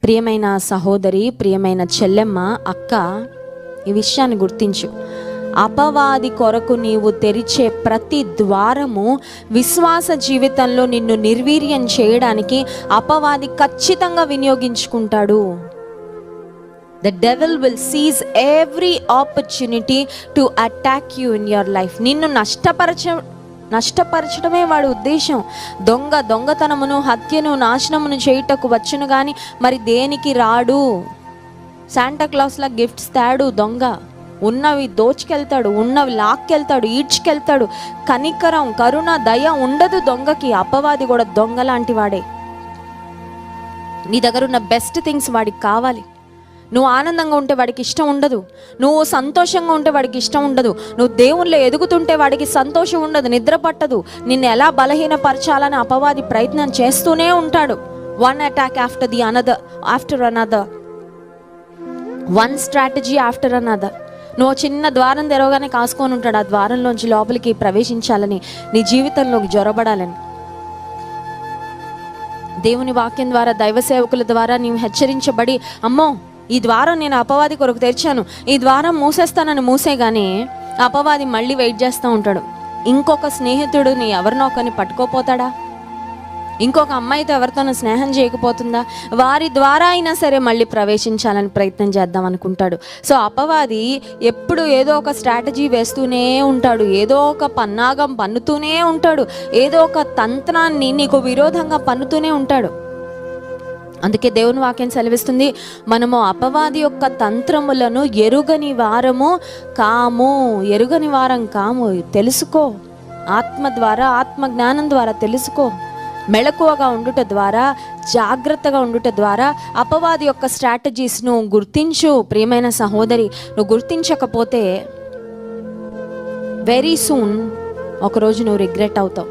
ప్రియమైన సహోదరి, ప్రియమైన చెల్లెమ్మ, అక్క, ఈ విషయాన్ని గుర్తించు. అపవాది కొరకు నీవు తెరిచే ప్రతి ద్వారము విశ్వాస జీవితంలో నిన్ను నిర్వీర్యం చేయడానికి అపవాది ఖచ్చితంగా వినియోగించుకుంటాడు. The devil will seize every opportunity to attack you in your life. నిన్ను నష్టపరచడమే వాడి ఉద్దేశం. దొంగతనమును, హత్యను, నాశనమును చేయుటకు వచ్చును కానీ మరి దేనికి రాడు. శాంటాక్లాస్లా గిఫ్ట్స్ తాడు దొంగ. ఉన్నవి దోచుకెళ్తాడు, ఉన్నవి లాక్కెళ్తాడు, ఈడ్చుకెళ్తాడు. కనికరం, కరుణ, దయ ఉండదు దొంగకి. అపవాది కూడా దొంగ లాంటి వాడే. నీ దగ్గర ఉన్న బెస్ట్ థింగ్స్ వాడికి కావాలి. నువ్వు ఆనందంగా ఉంటే వాడికి ఇష్టం ఉండదు. నువ్వు సంతోషంగా ఉంటే వాడికి ఇష్టం ఉండదు. నువ్వు దేవుళ్ళో ఎదుగుతుంటే వాడికి సంతోషం ఉండదు, నిద్ర పట్టదు. నిన్ను ఎలా బలహీనపరచాలని అపవాది ప్రయత్నం చేస్తూనే ఉంటాడు. One attack after another, one strategy after another. నువ్వు చిన్న ద్వారం తెరవగానే కాసుకొని ఉంటాడు. ఆ ద్వారంలోంచి లోపలికి ప్రవేశించాలని, నీ జీవితంలోకి జొరబడాలని. దేవుని వాక్యం ద్వారా, దైవ సేవకుల ద్వారా నీవు హెచ్చరించబడి, అమ్మో ఈ ద్వారం నేను అపవాది కొరకు తెరిచాను, ఈ ద్వారం మూసేస్తానని మూసేగానే అపవాది మళ్ళీ వెయిట్ చేస్తూ ఉంటాడు. ఇంకొక స్నేహితుడిని ఎవరినో ఒకరిని పట్టుకోపోతాడా? ఇంకొక అమ్మాయితో ఎవరితోనో స్నేహం చేయకపోతుందా? వారి ద్వారా అయినా సరే మళ్ళీ ప్రవేశించాలని ప్రయత్నం చేద్దాం అనుకుంటాడు. సో అపవాది ఎప్పుడు ఏదో ఒక స్ట్రాటజీ వేస్తూనే ఉంటాడు, ఏదో ఒక పన్నాగం పన్నుతూనే ఉంటాడు, ఏదో ఒక తంత్రాన్ని నీకు విరోధంగా పన్నుతూనే ఉంటాడు. అందుకే దేవుని వాక్యం సెలవిస్తుంది, మనము అపవాది యొక్క తంత్రములను ఎరుగని వారం కాము. తెలుసుకో, ఆత్మ ద్వారా, ఆత్మ జ్ఞానం ద్వారా తెలుసుకో. మెళకువగా ఉండుట ద్వారా, జాగ్రత్తగా ఉండుట ద్వారా అపవాది యొక్క స్ట్రాటజీస్ను గుర్తించు. ప్రియమైన సహోదరి, నువ్వు గుర్తించకపోతే వెరీ సూన్ ఒకరోజు నువ్వు రిగ్రెట్ అవుతావు.